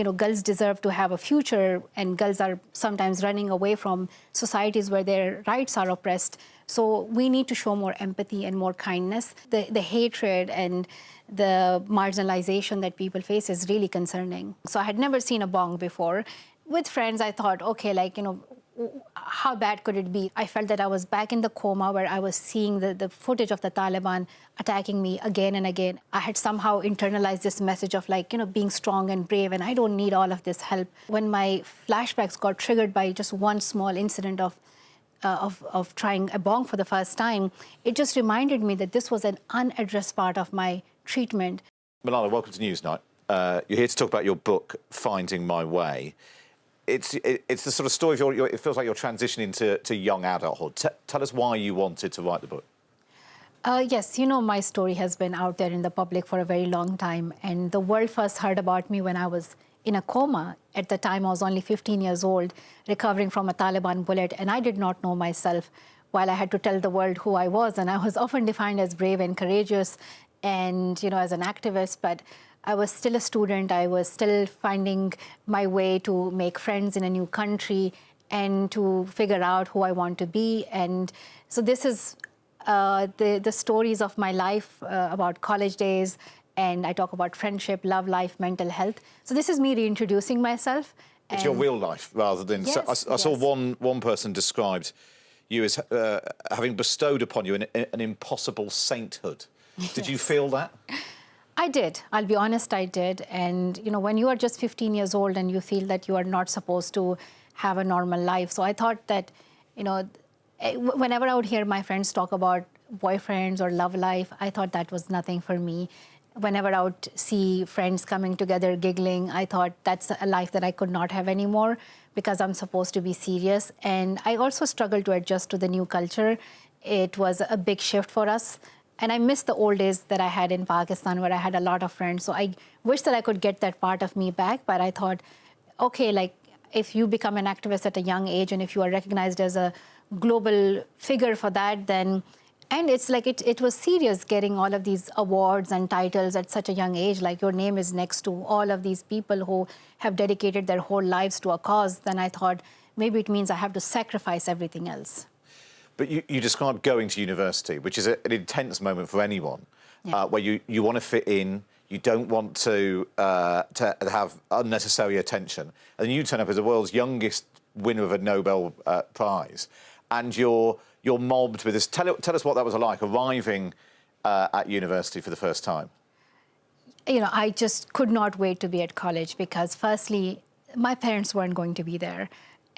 girls deserve to have a future, and girls are sometimes running away from societies where their rights are oppressed. So we need to show more empathy and more kindness. The hatred and the marginalization that people face is really concerning. So I had never seen a bong before. With friends, I thought, okay, how bad could it be? I felt that I was back in the coma where I was seeing the footage of the Taliban attacking me again and again. I had somehow internalized this message of being strong and brave, and I don't need all of this help. When my flashbacks got triggered by just one small incident of trying a bong for the first time, it just reminded me that this was an unaddressed part of my treatment. Malala, welcome to Newsnight. You're here to talk about your book, Finding My Way. It's the sort of story of it feels like you're transitioning to young adulthood. Tell us why you wanted to write the book. Yes, my story has been out there in the public for a very long time, and the world first heard about me when I was in a coma. At the time, I was only 15 years old, recovering from a Taliban bullet, and I did not know myself while I had to tell the world who I was. And I was often defined as brave and courageous and, as an activist, but I was still a student. I was still finding my way to make friends in a new country and to figure out who I want to be. And so this is the stories of my life about college days, and I talk about friendship, love life, mental health. So this is me reintroducing myself. It's your real life rather than... Yes, I saw one person described you as having bestowed upon you an impossible sainthood. Did you feel that? I did. I'll be honest, I did. And, when you are just 15 years old and you feel that you are not supposed to have a normal life. So I thought that, whenever I would hear my friends talk about boyfriends or love life, I thought that was nothing for me. Whenever I would see friends coming together, giggling, I thought that's a life that I could not have anymore because I'm supposed to be serious. And I also struggled to adjust to the new culture. It was a big shift for us. And I miss the old days that I had in Pakistan where I had a lot of friends. So I wish that I could get that part of me back. But I thought, okay, if you become an activist at a young age and if you are recognized as a global figure for that, then... And it's it was serious getting all of these awards and titles at such a young age. Your name is next to all of these people who have dedicated their whole lives to a cause. Then I thought, maybe it means I have to sacrifice everything else. But you described going to university, which is an intense moment for anyone, where you want to fit in, you don't want to have unnecessary attention, and you turn up as the world's youngest winner of a Nobel Prize, and you're mobbed with this. Tell us what that was like, arriving at university for the first time. I just could not wait to be at college because, firstly, my parents weren't going to be there.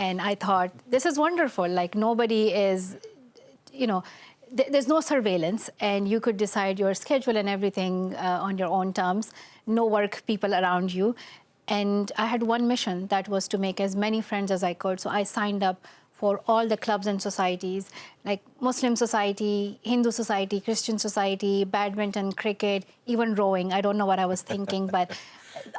And I thought, this is wonderful. Nobody is, there's no surveillance, and you could decide your schedule and everything on your own terms. No work people around you. And I had one mission, that was to make as many friends as I could. So I signed up for all the clubs and societies, like Muslim society, Hindu society, Christian society, badminton, cricket, even rowing. I don't know what I was thinking, but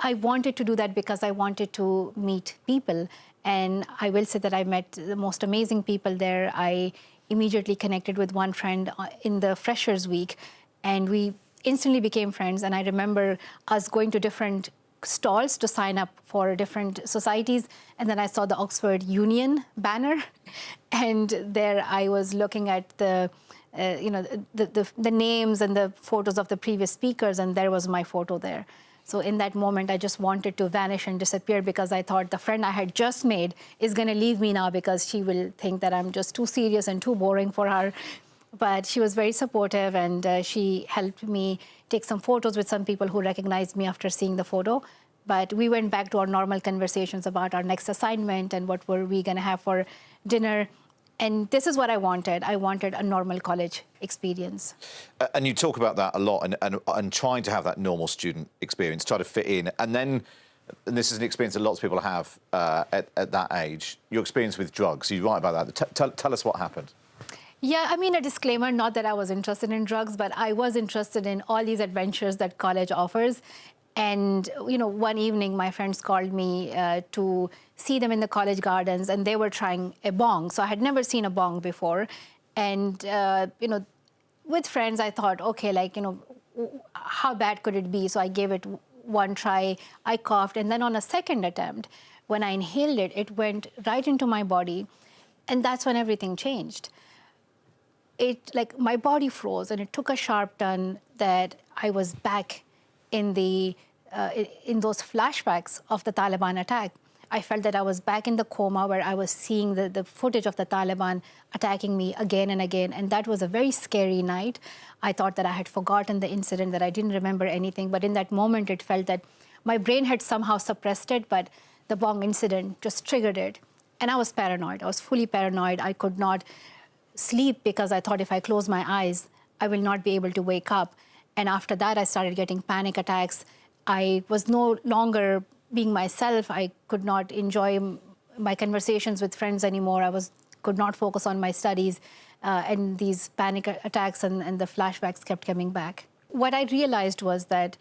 I wanted to do that because I wanted to meet people. And I will say that I met the most amazing people there. I immediately connected with one friend in the Freshers Week, and we instantly became friends. And I remember us going to different stalls to sign up for different societies, and then I saw the Oxford Union banner, and there I was looking at the names and the photos of the previous speakers, and there was my photo there. So in that moment, I just wanted to vanish and disappear because I thought the friend I had just made is going to leave me now because she will think that I'm just too serious and too boring for her. But she was very supportive, and she helped me take some photos with some people who recognized me after seeing the photo. But we went back to our normal conversations about our next assignment and what were we going to have for dinner. And this is what I wanted. I wanted a normal college experience. And you talk about that a lot, and trying to have that normal student experience, try to fit in. And then, and this is an experience that lots of people have at that age, your experience with drugs. You write about that. Tell us what happened. Yeah, I mean, a disclaimer, not that I was interested in drugs, but I was interested in all these adventures that college offers. And, one evening, my friends called me to see them in the college gardens, and they were trying a bong. So I had never seen a bong before. And, with friends, I thought, okay, how bad could it be? So I gave it one try, I coughed, and then on a second attempt, when I inhaled it, it went right into my body, and that's when everything changed. Like my body froze, and it took a sharp turn that I was back in those flashbacks of the Taliban attack. I felt that I was back in the coma where I was seeing the footage of the Taliban attacking me again and again. And that was a very scary night. I thought that I had forgotten the incident, that I didn't remember anything. But in that moment, it felt that my brain had somehow suppressed it, but the bong incident just triggered it. And I was paranoid. I was fully paranoid. I could not sleep because I thought if I close my eyes, I will not be able to wake up. And after that, I started getting panic attacks. I was no longer being myself. I could not enjoy my conversations with friends anymore. Could not focus on my studies. And these panic attacks and the flashbacks kept coming back. What I realized was that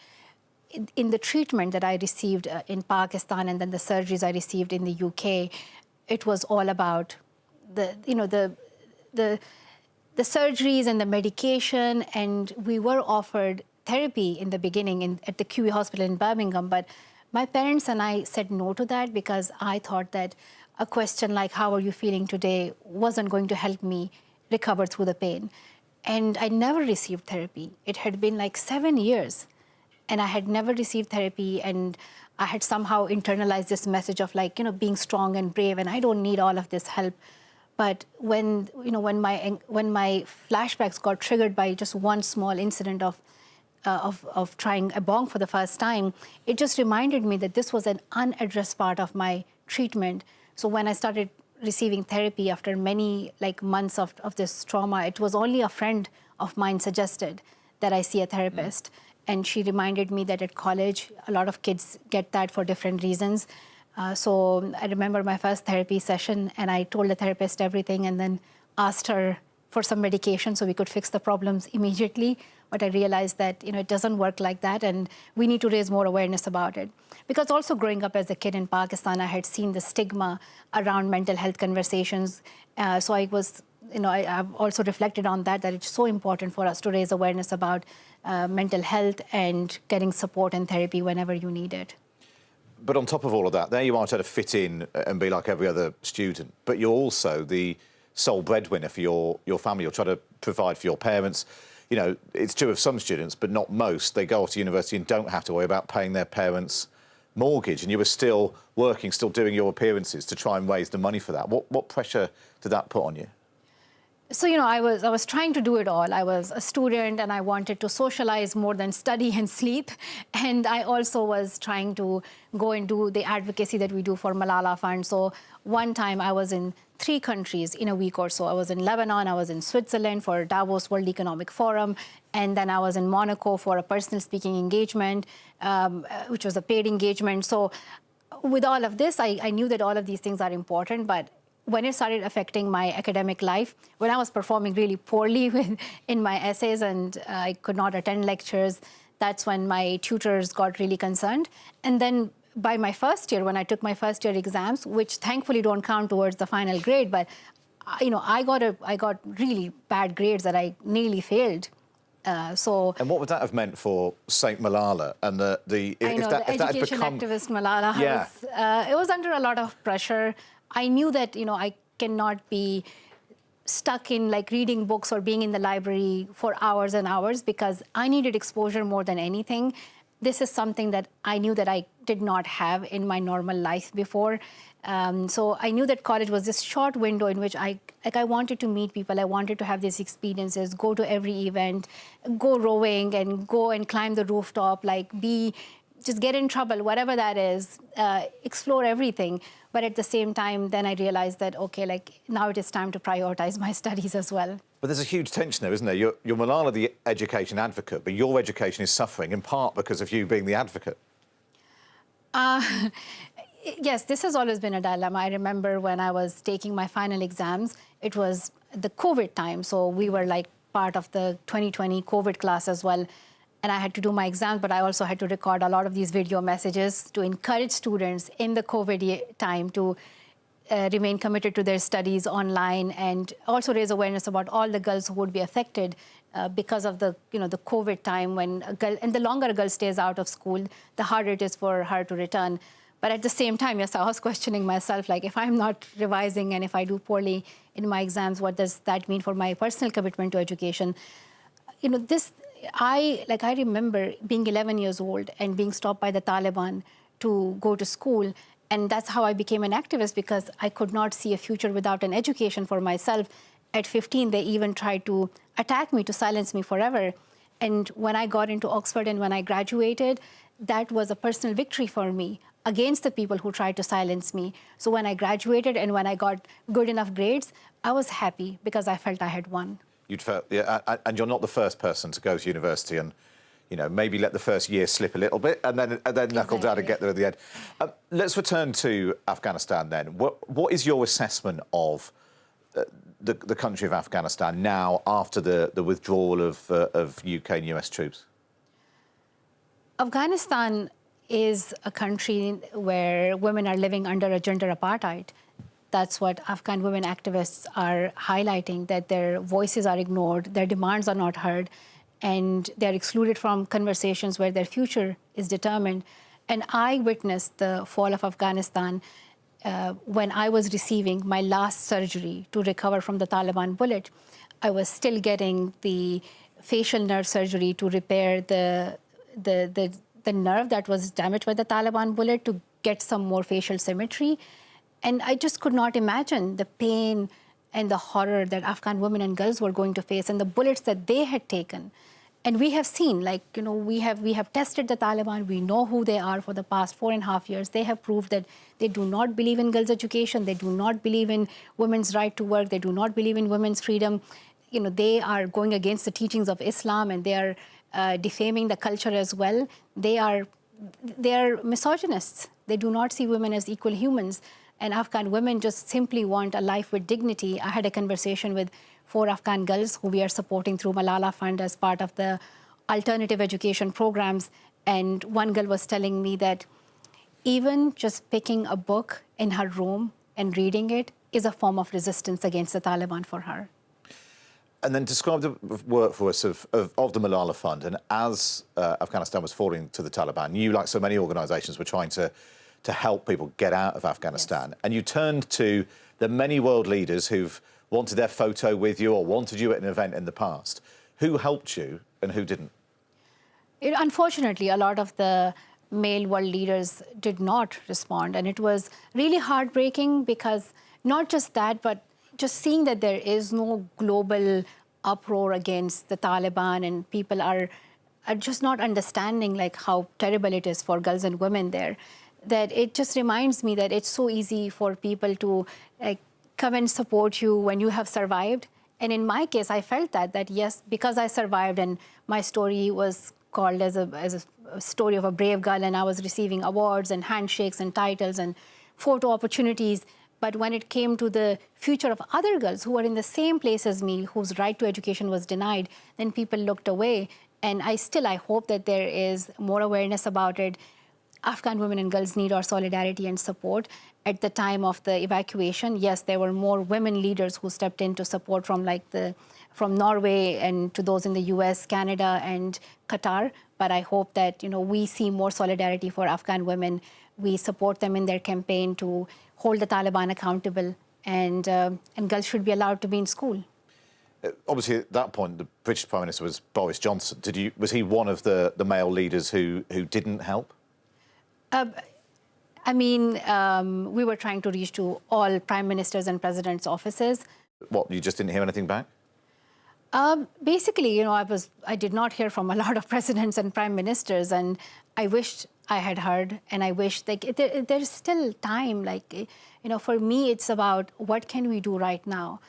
in the treatment that I received in Pakistan and then the surgeries I received in the UK, it was all about the surgeries and the medication. And we were offered therapy in the beginning at the QE hospital in Birmingham, but my parents and I said no to that because I thought that a question like, how are you feeling today, wasn't going to help me recover through the pain. And I never received therapy. It had been like 7 years, and I had never received therapy, and I had somehow internalized this message of like, being strong and brave, and I don't need all of this help. But when my flashbacks got triggered by just one small incident of trying a bong for the first time, it just reminded me that this was an unaddressed part of my treatment. So when I started receiving therapy after many months of this trauma, it was only a friend of mine suggested that I see a therapist. And she reminded me that at college, a lot of kids get that for different reasons. So I remember my first therapy session, and I told the therapist everything and then asked her for some medication so we could fix the problems immediately. But I realized that it doesn't work like that, and we need to raise more awareness about it. Because also growing up as a kid in Pakistan, I had seen the stigma around mental health conversations. So I've also reflected on that it's so important for us to raise awareness about mental health and getting support and therapy whenever you need it. But on top of all of that, there you are trying to fit in and be like every other student, but you're also the sole breadwinner for your family. You're trying to provide for your parents. It's true of some students, but not most. They go off to university and don't have to worry about paying their parents' mortgage, and you were still working, still doing your appearances to try and raise the money for that. What pressure did that put on you? So, I was trying to do it all. I was a student, and I wanted to socialize more than study and sleep. And I also was trying to go and do the advocacy that we do for Malala Fund. So one time I was in 3 countries in a week or so. I was in Lebanon, I was in Switzerland for Davos World Economic Forum, and then I was in Monaco for a personal speaking engagement, which was a paid engagement. So with all of this, I knew that all of these things are important, but when it started affecting my academic life, when I was performing really poorly in my essays and I could not attend lectures, that's when my tutors got really concerned. And then by my first year, when I took my first year exams, which thankfully don't count towards the final grade, but I got really bad grades that I nearly failed. And what would that have meant for Saint Malala and the education activist Malala? Yeah. It was under a lot of pressure. I knew that I cannot be stuck in reading books or being in the library for hours and hours, because I needed exposure more than anything. This is something that I knew that I did not have in my normal life before. So I knew that college was this short window in which I wanted to meet people. I wanted to have these experiences, go to every event, go rowing and go and climb the rooftop, just get in trouble, whatever that is, explore everything. But at the same time, then I realized that, okay, now it is time to prioritize my studies as well. But there's a huge tension there, isn't there? You're Malala, the education advocate, but your education is suffering in part because of you being the advocate. Yes, this has always been a dilemma. I remember when I was taking my final exams, it was the COVID time. So we were part of the 2020 COVID class as well. And I had to do my exams, but I also had to record a lot of these video messages to encourage students in the COVID time to remain committed to their studies online, and also raise awareness about all the girls who would be affected because of the the COVID time, when a girl, and the longer a girl stays out of school, the harder it is for her to return. But at the same time, yes, I was questioning myself, like, if I'm not revising and if I do poorly in my exams, what does that mean for my personal commitment to education? I remember being 11 years old and being stopped by the Taliban to go to school. And that's how I became an activist, because I could not see a future without an education for myself. At 15, they even tried to attack me, to silence me forever. And when I got into Oxford and when I graduated, that was a personal victory for me against the people who tried to silence me. So when I graduated and when I got good enough grades, I was happy because I felt I had won. You'd felt, yeah, and you're not the first person to go to university and, maybe let the first year slip a little bit and then knuckle down and get there at the end. Let's return to Afghanistan then. What is your assessment of the country of Afghanistan now after the withdrawal of UK and US troops? Afghanistan is a country where women are living under a gender apartheid. That's what Afghan women activists are highlighting, that their voices are ignored, their demands are not heard, and they're excluded from conversations where their future is determined. And I witnessed the fall of Afghanistan when I was receiving my last surgery to recover from the Taliban bullet. I was still getting the facial nerve surgery to repair the nerve that was damaged by the Taliban bullet, to get some more facial symmetry. And I just could not imagine the pain and the horror that Afghan women and girls were going to face, and the bullets that they had taken. And we have seen, we have tested the Taliban. We know who they are for the past 4.5 years. They have proved that they do not believe in girls' education. They do not believe in women's right to work. They do not believe in women's freedom. They are going against the teachings of Islam, and they are defaming the culture as well. They are misogynists. They do not see women as equal humans. And Afghan women just simply want a life with dignity. I had a conversation with 4 Afghan girls who we are supporting through Malala Fund as part of the alternative education programs. And one girl was telling me that even just picking a book in her room and reading it is a form of resistance against the Taliban for her. And then describe the work for us of the Malala Fund. And as Afghanistan was falling to the Taliban, you, like so many organisations, were trying to help people get out of Afghanistan. Yes. And you turned to the many world leaders who've wanted their photo with you or wanted you at an event in the past. Who helped you and who didn't? Unfortunately, a lot of the male world leaders did not respond. And it was really heartbreaking, because not just that, but just seeing that there is no global uproar against the Taliban, and people are just not understanding how terrible it is for girls and women there, that it just reminds me that it's so easy for people to come and support you when you have survived. And in my case, I felt that yes, because I survived and my story was called as a story of a brave girl, and I was receiving awards and handshakes and titles and photo opportunities. But when it came to the future of other girls who were in the same place as me, whose right to education was denied, then people looked away. And I hope that there is more awareness about it. Afghan women and girls need our solidarity and support. At the time of the evacuation, yes, there were more women leaders who stepped in to support, from Norway and to those in the US, Canada, and Qatar. But I hope that we see more solidarity for Afghan women. We support them in their campaign to hold the Taliban accountable, and girls should be allowed to be in school. Obviously, at that point, the British Prime Minister was Boris Johnson. Was he one of the male leaders who didn't help? We were trying to reach to all prime ministers and presidents' offices. What, you just didn't hear anything back? Basically, I did not hear from a lot of presidents and prime ministers, and I wished I had heard, and I wish there's still time. For me, it's about what can we do right now.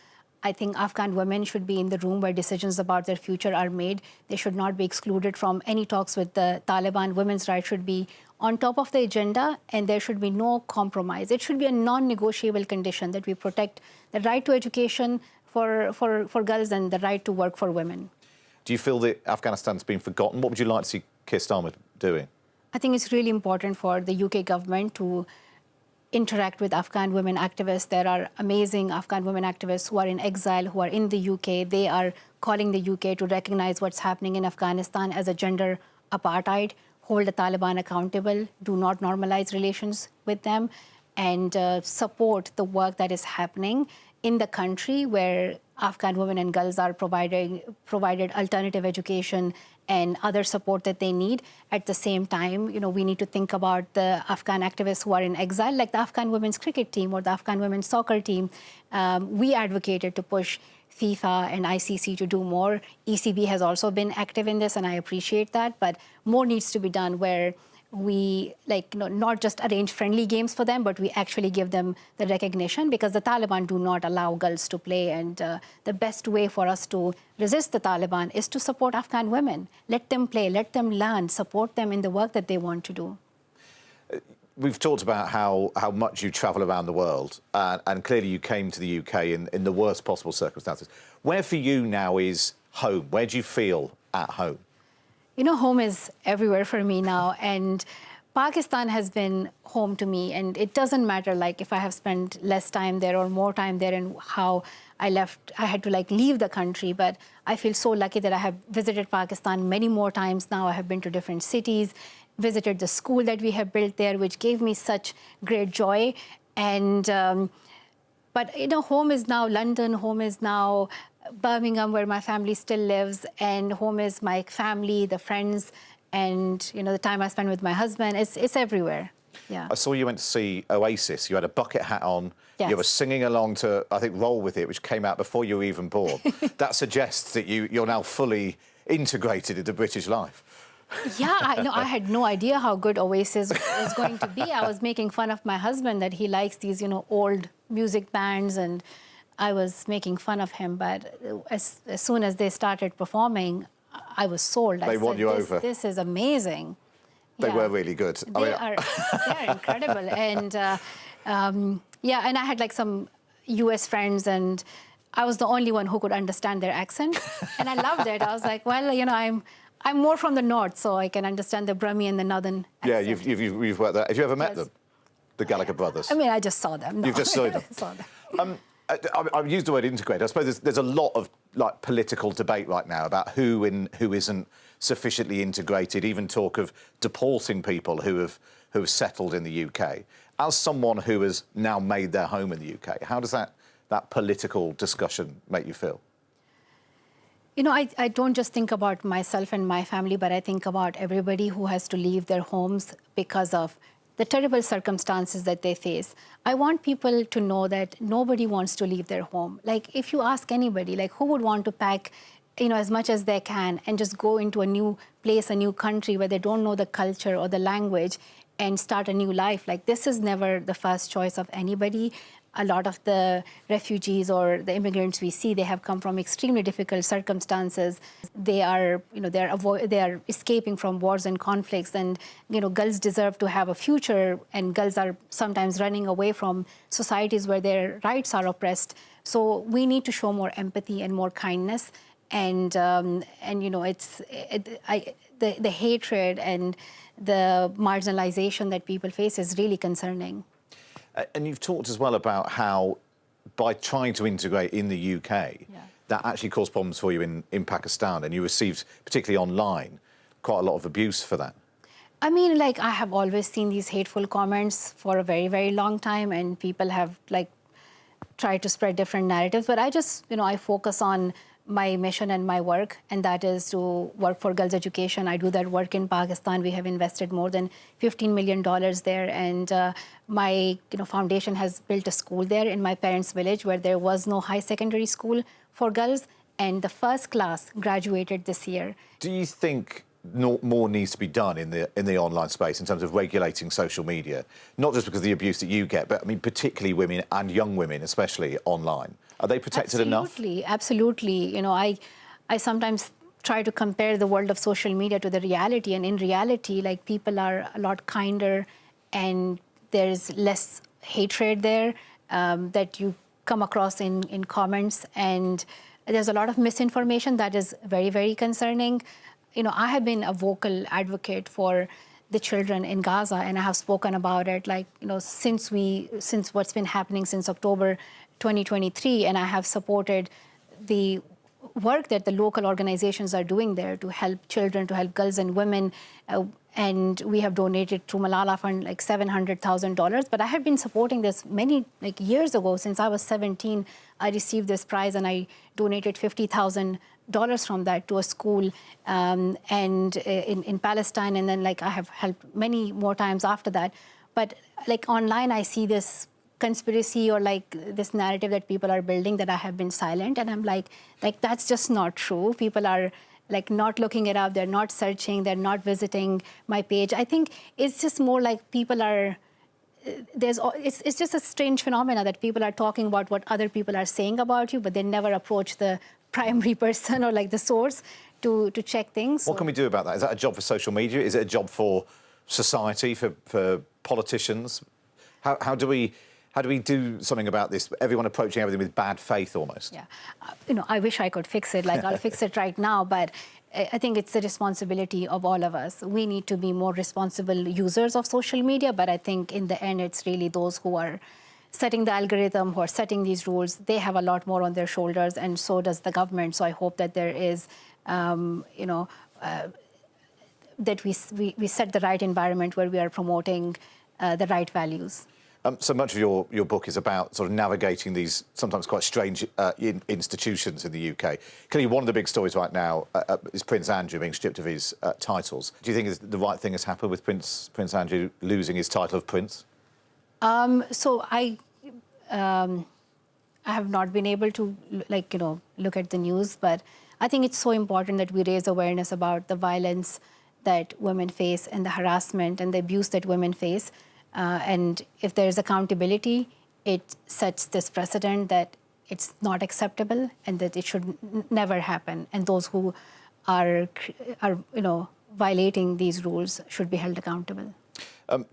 I think Afghan women should be in the room where decisions about their future are made. They should not be excluded from any talks with the Taliban. Women's rights should be on top of the agenda, and there should be no compromise. It should be a non-negotiable condition that we protect the right to education for girls and the right to work for women. Do you feel that Afghanistan's been forgotten? What would you like to see Keir Starmer doing? I think it's really important for the UK government to interact with Afghan women activists. There are amazing Afghan women activists who are in exile, who are in the UK. They are calling the UK to recognize what's happening in Afghanistan as a gender apartheid, hold the Taliban accountable, do not normalize relations with them, and support the work that is happening in the country where Afghan women and girls are provided alternative education and other support that they need. At the same time, we need to think about the Afghan activists who are in exile, like the Afghan women's cricket team or the Afghan women's soccer team. We advocated to push FIFA and ICC to do more. ECB has also been active in this, and I appreciate that, but more needs to be done where we not just arrange friendly games for them, but we actually give them the recognition, because the Taliban do not allow girls to play. And the best way for us to resist the Taliban is to support Afghan women. Let them play, let them learn, support them in the work that they want to do. We've talked about how much you travel around the world, and clearly you came to the UK in the worst possible circumstances. Where for you now is home? Where do you feel at home? Home is everywhere for me now, and Pakistan has been home to me, and it doesn't matter if I have spent less time there or more time there and how I had to leave the country, but I feel so lucky that I have visited Pakistan many more times now. I have been to different cities, visited the school that we have built there, which gave me such great joy. And but home is now London, home is now Birmingham, where my family still lives, and home is my family, the friends, and the time I spend with my husband. It's everywhere. Yeah. I saw you went to see Oasis. You had a bucket hat on. Yes. You were singing along to, I think, Roll With It, which came out before you were even born. That suggests that you're now fully integrated into British life. Yeah, I had no idea how good Oasis was going to be. I was making fun of my husband that he likes these, old music bands, and I was making fun of him. But as soon as they started performing, I was sold. They won you over. This is amazing. They were really good. They are incredible. And and I had some US friends, and I was the only one who could understand their accent. And I loved it. I was like, well, I'm more from the north, so I can understand the Brummie and the northern accent. Yeah, you've worked there. Have you ever met them? The Gallagher brothers? I mean, I just saw them. No. You've just seen them? Saw them. I've used the word integrate. I suppose there's a lot of political debate right now about who isn't sufficiently integrated, even talk of deporting people who have settled in the UK. As someone who has now made their home in the UK, how does that political discussion make you feel? I don't just think about myself and my family, but I think about everybody who has to leave their homes because of the terrible circumstances that they face. I want people to know that nobody wants to leave their home. If you ask anybody, who would want to pack, as much as they can and just go into a new place, a new country where they don't know the culture or the language and start a new life? This is never the first choice of anybody. A lot of the refugees or the immigrants we see, they have come from extremely difficult circumstances. They are, they are escaping from wars and conflicts, and girls deserve to have a future, and girls are sometimes running away from societies where their rights are oppressed. So we need to show more empathy and more kindness, and the hatred and the marginalization that people face is really concerning. And you've talked as well about how, by trying to integrate in the UK, that actually caused problems for you in Pakistan, and you received, particularly online, quite a lot of abuse for that. I mean, I have always seen these hateful comments for a very, very long time, and people have, tried to spread different narratives. But I just, I focus on my mission and my work, and that is to work for girls' education. I do that work in Pakistan. We have invested more than $15 million there, and my foundation has built a school there in my parents' village where there was no high secondary school for girls, and the first class graduated this year. Do you think more needs to be done in the online space in terms of regulating social media, not just because of the abuse that you get, but I mean particularly women and young women, especially online? Are they protected enough? Absolutely. I sometimes try to compare the world of social media to the reality, and in reality, people are a lot kinder, and there's less hatred there that you come across in comments, and there's a lot of misinformation that is very, very concerning. I have been a vocal advocate for the children in Gaza, and I have spoken about it, like, since what's been happening since October 2023, and I have supported the work that the local organizations are doing there to help children, to help girls and women. And we have donated to Malala Fund like $700,000. But I had been supporting this many years ago. Since I was 17, I received this prize and I donated $50,000 from that to a school and in Palestine. And then I have helped many more times after that. But online, I see this conspiracy or this narrative that people are building that I have been silent, and I'm like that's just not true. People are not looking it up, they're not searching, they're not visiting my page. I think it's just more like people are it's just a strange phenomena that people are talking about what other people are saying about you, but they never approach the primary person or the source to check things. What can we do about that? Is that a job for social media? Is it a job for society, for politicians? How do we do something about this? Everyone approaching everything with bad faith, almost. Yeah, I wish I could fix it. I'll fix it right now, but I think it's the responsibility of all of us. We need to be more responsible users of social media, but I think in the end, it's really those who are setting the algorithm, who are setting these rules. They have a lot more on their shoulders, and so does the government. So I hope that there is, that we set the right environment where we are promoting the right values. So much of your book is about sort of navigating these sometimes quite strange institutions in the UK. Clearly, one of the big stories right now is Prince Andrew being stripped of his titles. Do you think the right thing has happened with Prince Andrew losing his title of Prince? So I have not been able to look at the news, but I think it's so important that we raise awareness about the violence that women face and the harassment and the abuse that women face. And if there is accountability, it sets this precedent that it's not acceptable and that it should never happen. And those who are violating these rules should be held accountable.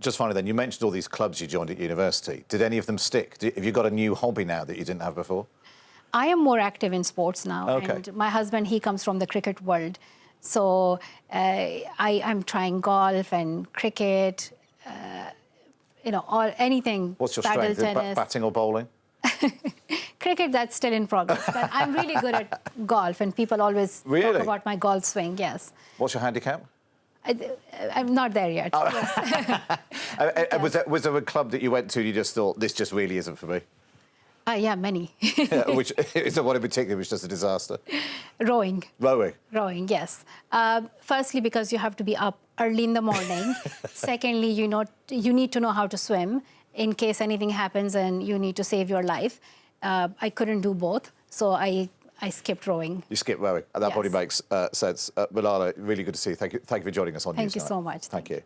Just finally, then, you mentioned all these clubs you joined at university. Did any of them stick? Have you got a new hobby now that you didn't have before? I am more active in sports now. Okay. And my husband, he comes from the cricket world. So I'm trying golf and cricket. Or anything. What's your strength? Batting or bowling? Cricket, that's still in progress. But I'm really good at golf, and people always talk about my golf swing, yes. What's your handicap? I'm not there yet. Oh. Yes. Was there a club that you went to and you just thought, this just really isn't for me? Yeah, many. Which is the one in particular was just a disaster? Rowing. Rowing? Rowing, yes. Firstly, because you have to be up early in the morning. Secondly, you need to know how to swim in case anything happens and you need to save your life. I couldn't do both, so I skipped rowing. You skipped rowing. That probably makes sense. Malala, really good to see you. Thank you for joining us on Newsnight. Thank you so much. Thank you.